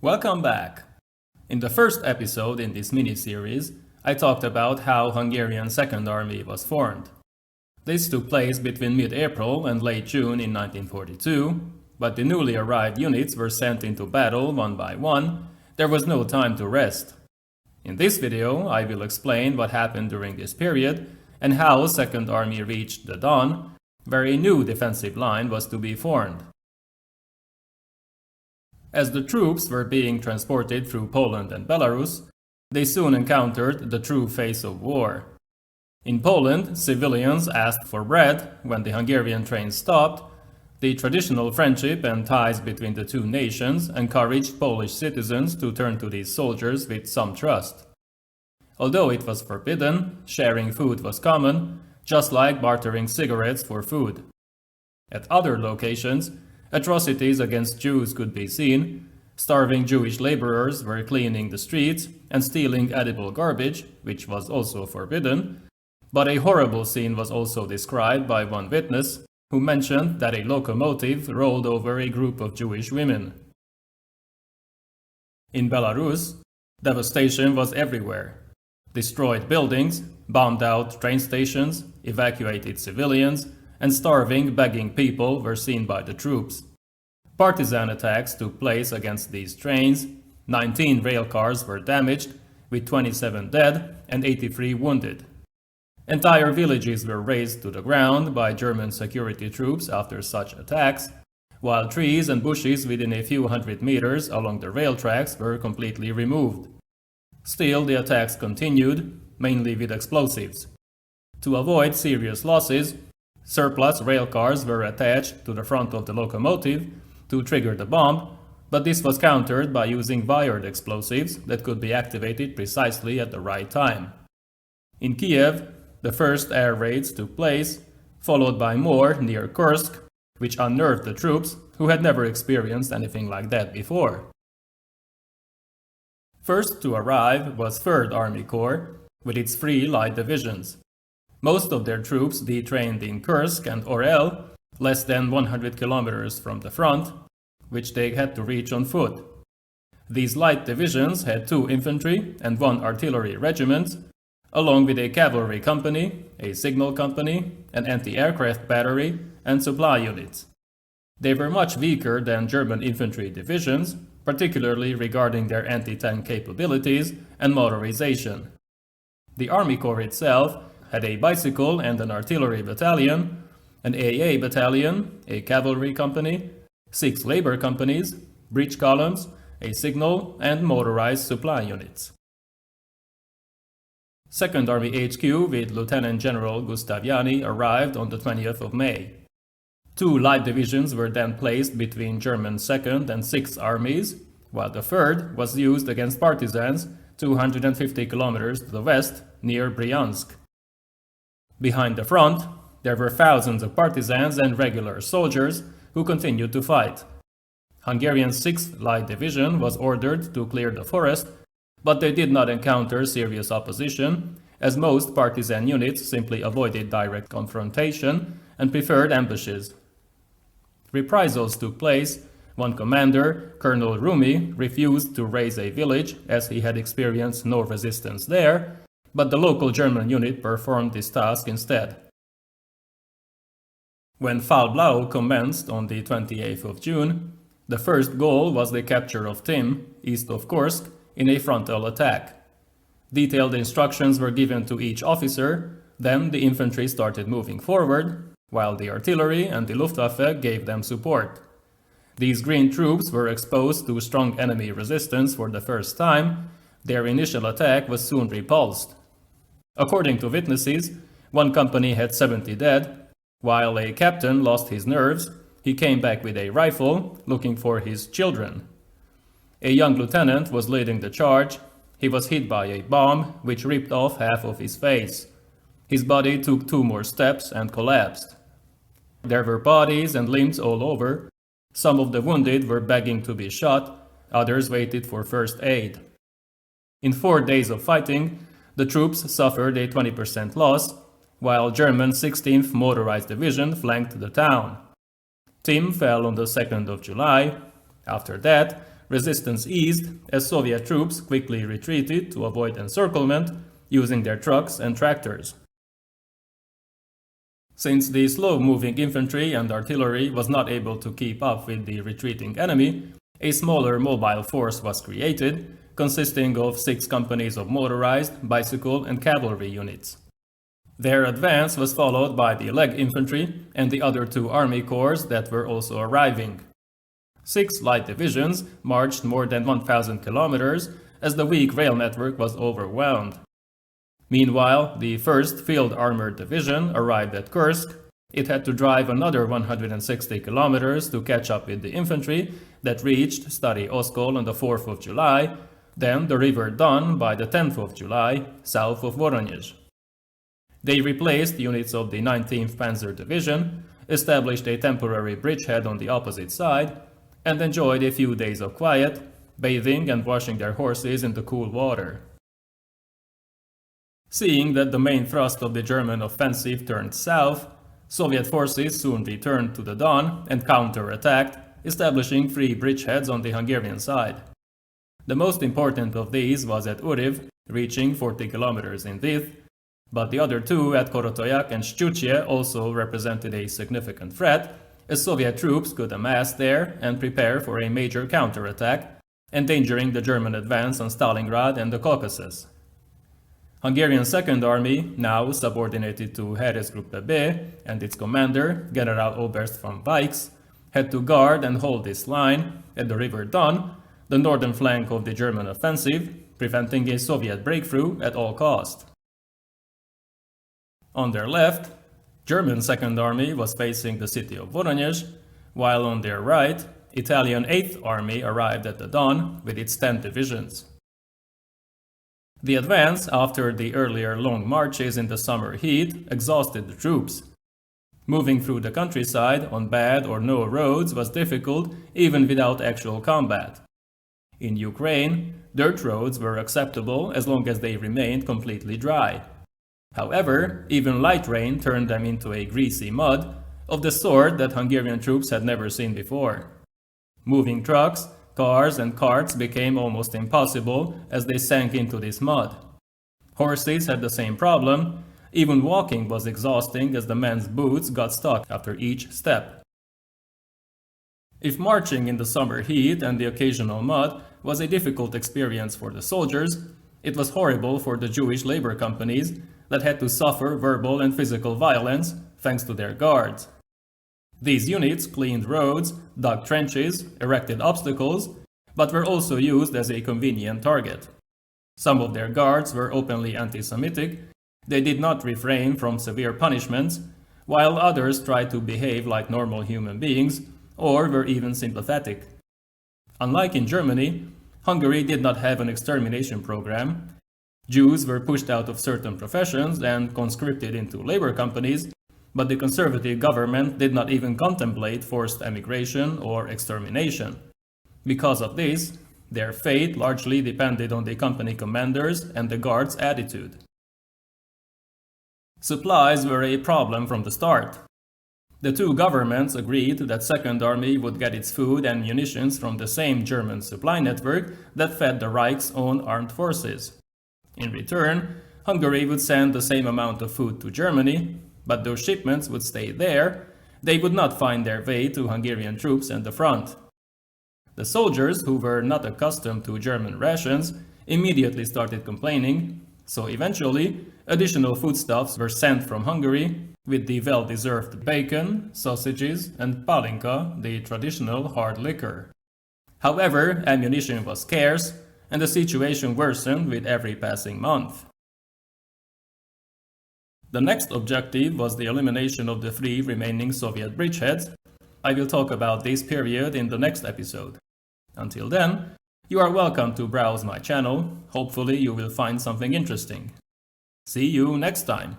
Welcome back! In the first episode in this mini-series, I talked about how Hungarian Second Army was formed. This took place between mid-April and late June in 1942, but the newly arrived units were sent into battle one by one. There was no time to rest. In this video, I will explain what happened during this period and how Second Army reached the Don, where a new defensive line was to be formed. As the troops were being transported through Poland and Belarus, they soon encountered the true face of war. In Poland, civilians asked for bread when the Hungarian train stopped. The traditional friendship and ties between the two nations encouraged Polish citizens to turn to these soldiers with some trust. Although it was forbidden, sharing food was common, just like bartering cigarettes for food. At other locations, atrocities against Jews could be seen. Starving Jewish laborers were cleaning the streets and stealing edible garbage, which was also forbidden. But a horrible scene was also described by one witness, who mentioned that a locomotive rolled over a group of Jewish women. In Belarus, devastation was everywhere. Destroyed buildings, bombed out train stations, evacuated civilians, and starving, begging people were seen by the troops. Partisan attacks took place against these trains. 19 rail cars were damaged, with 27 dead and 83 wounded. Entire villages were razed to the ground by German security troops after such attacks, while trees and bushes within a few hundred meters along the rail tracks were completely removed. Still, the attacks continued, mainly with explosives. To avoid serious losses, surplus rail cars were attached to the front of the locomotive to trigger the bomb, but this was countered by using wired explosives that could be activated precisely at the right time. In Kiev, the first air raids took place, followed by more near Kursk, which unnerved the troops who had never experienced anything like that before. First to arrive was 3rd Army Corps, with its 3 light divisions. Most of their troops detrained in Kursk and Orel, less than 100 kilometers from the front, which they had to reach on foot. These light divisions had 2 infantry and 1 artillery regiment, along with a cavalry company, a signal company, an anti-aircraft battery, and supply units. They were much weaker than German infantry divisions, particularly regarding their anti-tank capabilities and motorization. The Army Corps itself had a bicycle and an artillery battalion, an AA battalion, a cavalry company, 6 labor companies, breach columns, a signal, and motorized supply units. 2nd Army HQ with Lieutenant General Gustaviani arrived on the 20th of May. 2 light divisions were then placed between German 2nd and 6th armies, while the 3rd was used against partisans 250 kilometers to the west near Bryansk. Behind the front, there were thousands of partisans and regular soldiers who continued to fight. Hungarian 6th Light Division was ordered to clear the forest, but they did not encounter serious opposition, as most partisan units simply avoided direct confrontation and preferred ambushes. Reprisals took place. One commander, Colonel Rumi, refused to raise a village as he had experienced no resistance there, but the local German unit performed this task instead. When Fall Blau commenced on the 28th of June, the first goal was the capture of Tim, east of Kursk, in a frontal attack. Detailed instructions were given to each officer, then the infantry started moving forward, while the artillery and the Luftwaffe gave them support. These green troops were exposed to strong enemy resistance for the first time. Their initial attack was soon repulsed. According to witnesses, one company had 70 dead. While a captain lost his nerves, he came back with a rifle, looking for his children. A young lieutenant was leading the charge. He was hit by a bomb, which ripped off half of his face. His body took 2 more steps and collapsed. There were bodies and limbs all over. Some of the wounded were begging to be shot, others waited for first aid. In 4 days of fighting, the troops suffered a 20% loss, while German 16th Motorized Division flanked the town. Tim fell on the 2nd of July. After that, resistance eased as Soviet troops quickly retreated to avoid encirclement using their trucks and tractors. Since the slow-moving infantry and artillery was not able to keep up with the retreating enemy, a smaller mobile force was created, consisting of 6 companies of motorized, bicycle, and cavalry units. Their advance was followed by the leg infantry and the other 2 army corps that were also arriving. 6 light divisions marched more than 1,000 kilometers as the weak rail network was overwhelmed. Meanwhile, the 1st Field Armored Division arrived at Kursk. It had to drive another 160 kilometers to catch up with the infantry that reached Stary Oskol on the 4th of July, then the River Don by the 10th of July, south of Voronezh. They replaced units of the 19th Panzer Division, established a temporary bridgehead on the opposite side, and enjoyed a few days of quiet, bathing and washing their horses in the cool water. Seeing that the main thrust of the German offensive turned south, Soviet forces soon returned to the Don and counterattacked, establishing 3 bridgeheads on the Hungarian side. The most important of these was at Uriv, reaching 40 kilometers in width, but the other 2 at Korotoyak and Shchuchye also represented a significant threat, as Soviet troops could amass there and prepare for a major counterattack, endangering the German advance on Stalingrad and the Caucasus. Hungarian Second Army, now subordinated to Heeresgruppe B, and its commander, Generaloberst von Weichs, had to guard and hold this line at the River Don, the northern flank of the German offensive, preventing a Soviet breakthrough at all cost. On their left, German Second Army was facing the city of Voronezh, while on their right, Italian 8th Army arrived at the Don with its 10 divisions. The advance, after the earlier long marches in the summer heat, exhausted the troops. Moving through the countryside on bad or no roads was difficult even without actual combat. In Ukraine, dirt roads were acceptable as long as they remained completely dry. However, even light rain turned them into a greasy mud, of the sort that Hungarian troops had never seen before. Moving trucks, cars and carts became almost impossible as they sank into this mud. Horses had the same problem. Even walking was exhausting as the men's boots got stuck after each step. If marching in the summer heat and the occasional mud was a difficult experience for the soldiers, it was horrible for the Jewish labor companies that had to suffer verbal and physical violence thanks to their guards. These units cleaned roads, dug trenches, erected obstacles, but were also used as a convenient target. Some of their guards were openly anti-Semitic. They did not refrain from severe punishments, while others tried to behave like normal human beings or were even sympathetic. Unlike in Germany, Hungary did not have an extermination program. Jews were pushed out of certain professions and conscripted into labor companies, but the conservative government did not even contemplate forced emigration or extermination. Because of this, their fate largely depended on the company commanders and the guards' attitude. Supplies were a problem from the start. The 2 governments agreed that Second Army would get its food and munitions from the same German supply network that fed the Reich's own armed forces. In return, Hungary would send the same amount of food to Germany, but those shipments would stay there. They would not find their way to Hungarian troops at the front. The soldiers, who were not accustomed to German rations, immediately started complaining, so eventually additional foodstuffs were sent from Hungary with the well-deserved bacon, sausages, and palinka, the traditional hard liquor. However, ammunition was scarce, and the situation worsened with every passing month. The next objective was the elimination of the 3 remaining Soviet bridgeheads. I will talk about this period in the next episode. Until then, you are welcome to browse my channel. Hopefully you will find something interesting. See you next time!